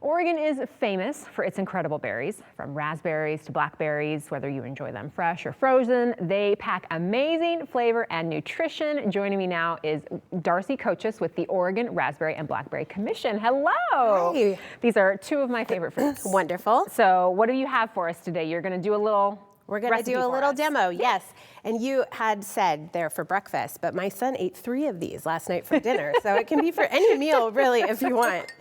Oregon is famous for its incredible berries, from raspberries to blackberries. Whether you enjoy them fresh or frozen, they pack amazing flavor and nutrition. Joining me now is Darcy Kochis with the Oregon Raspberry and Blackberry Commission. Hello. Hi. These are two of my favorite fruits. Wonderful. So what do you have for us today? You're going to do a little We're going to do a little demo, yes. And you had said they're for breakfast, but my son ate 3 of these last night for dinner. So it can be for any meal, really, if you want.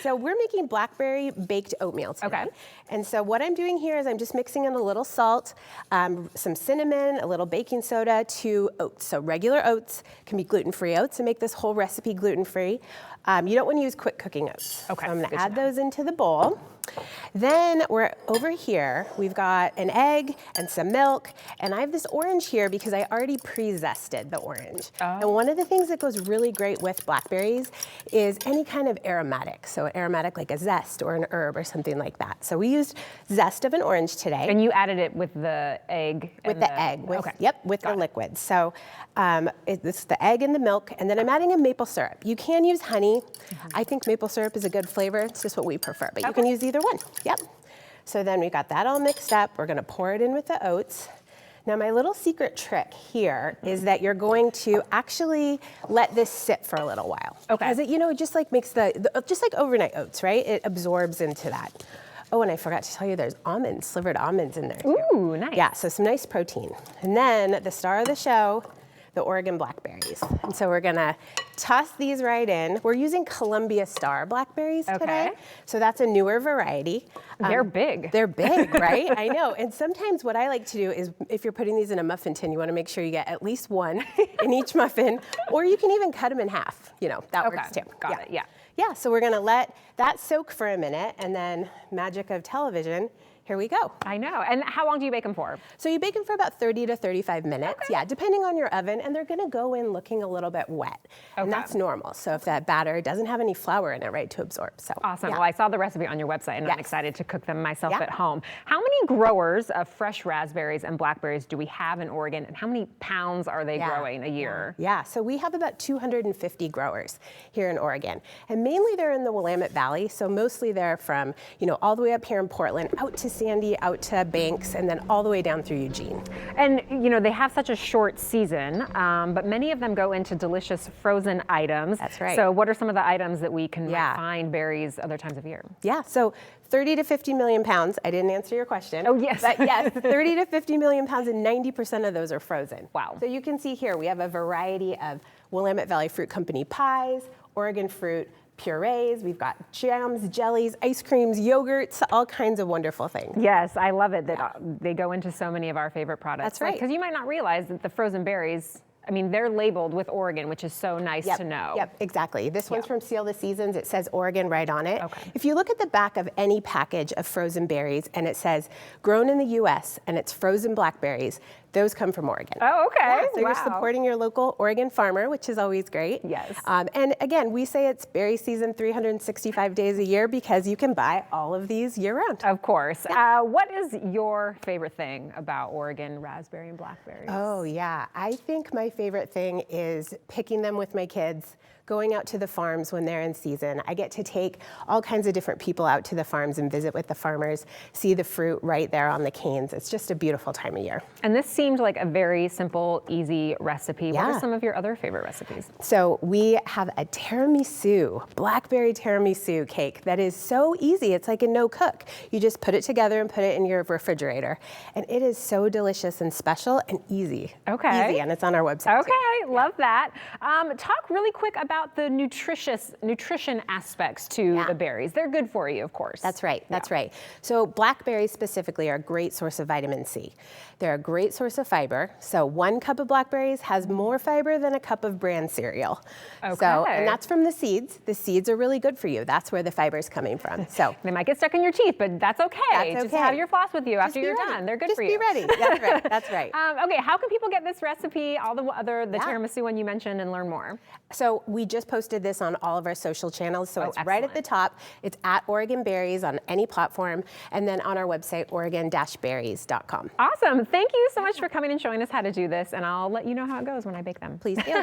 So we're making blackberry baked oatmeal today. Okay. And so what I'm doing here is I'm just mixing in a little salt, some cinnamon, a little baking soda, 2 oats. So regular oats can be gluten-free oats and make this whole recipe gluten-free. You don't want to use quick cooking oats. Okay. So I'm going to add those into the bowl. Then we're over here, we've got an egg and some milk, and I have this orange here because I already pre-zested the orange. Oh. And one of the things that goes really great with blackberries is any kind of aromatic. So aromatic like a zest or an herb or something like that. So we used zest of an orange today. And you added it with the egg? With the egg, okay. Yep, with the liquid. So it's the egg and the milk, and then I'm adding a maple syrup. You can use honey. I think maple syrup is a good flavor. It's just what we prefer, but you can use either one. Yep. So then we got that all mixed up. We're gonna pour it in with the oats. Now my little secret trick here is that you're going to actually let this sit for a little while. Okay. Because it just like makes just like overnight oats, right? It absorbs into that. Oh, and I forgot to tell you there's almonds, slivered almonds in there too. Ooh, nice. Yeah, so some nice protein. And then the star of the show, the Oregon blackberries. And so we're gonna toss these right in. We're using Columbia Star blackberries today. So that's a newer variety. They're big. They're big, right? I know. And sometimes what I like to do is if you're putting these in a muffin tin, you wanna make sure you get at least 1 in each muffin, or you can even cut them in half. That works too. Got it, yeah. Yeah, so we're gonna let that soak for a minute, and then magic of television, here we go. I know. And how long do you bake them for? So you bake them for about 30 to 35 minutes. Okay. Yeah, depending on your oven, and they're gonna go in looking a little bit wet. Okay. And that's normal. So if that batter doesn't have any flour in it, right, to absorb. So awesome. Yeah. Well, I saw the recipe on your website, and I'm excited to cook them myself at home. How many growers of fresh raspberries and blackberries do we have in Oregon, and how many pounds are they growing a year? Yeah, so we have about 250 growers here in Oregon, and mainly they're in the Willamette Valley. So mostly they're from, all the way up here in Portland, out to Sandy, out to Banks, and then all the way down through Eugene. And they have such a short season, but many of them go into delicious frozen items. That's right. So what are some of the items that we can find berries other times of year? Yeah, so 30 to 50 million pounds. I didn't answer your question. Oh, yes. But yes, 30 to 50 million pounds, and 90% of those are frozen. Wow. So you can see here, we have a variety of Willamette Valley Fruit Company pies, Oregon fruit purees, we've got jams, jellies, ice creams, yogurts, all kinds of wonderful things. Yes, I love it that they go into so many of our favorite products. That's right. Because you might not realize that the frozen berries, they're labeled with Oregon, which is so nice to know. Yep, exactly. This one's from Seal the Seasons. It says Oregon right on it. Okay. If you look at the back of any package of frozen berries and it says grown in the U.S. and it's frozen blackberries, those come from Oregon. Oh, okay. Yeah, so you're supporting your local Oregon farmer, which is always great. Yes. And again, we say it's berry season 365 days a year because you can buy all of these year round. Of course. Yeah. What is your favorite thing about Oregon raspberry and blackberries? Oh, yeah. I think my favorite thing is picking them with my kids, going out to the farms when they're in season. I get to take all kinds of different people out to the farms and visit with the farmers, see the fruit right there on the canes. It's just a beautiful time of year. And this seemed like a very simple, easy recipe. Yeah. What are some of your other favorite recipes? So we have a tiramisu, blackberry tiramisu cake that is so easy. It's like a no cook. You just put it together and put it in your refrigerator. And it is so delicious and special and easy. Okay. Easy, and it's on our website. Okay, love that. Talk really quick about the nutrition aspects to the berries. They're good for you, of course. That's right, that's right. So blackberries specifically are a great source of vitamin C. They're a great source of fiber. So 1 cup of blackberries has more fiber than a cup of bran cereal. Okay. So, and that's from the seeds. The seeds are really good for you. That's where the fiber is coming from. So they might get stuck in your teeth, but that's okay. That's okay. Just have your floss with you after you're done. They're good for you. Just be ready. That's right. That's right. Okay, how can people get this recipe, all the tiramisu one you mentioned, and learn more? So we just posted this on all of our social channels. So it's right at the top. It's at Oregon Berries on any platform, and then on our website, oregon-berries.com. Awesome. Thank you so much for coming and showing us how to do this, and I'll let you know how it goes when I bake them. Please do.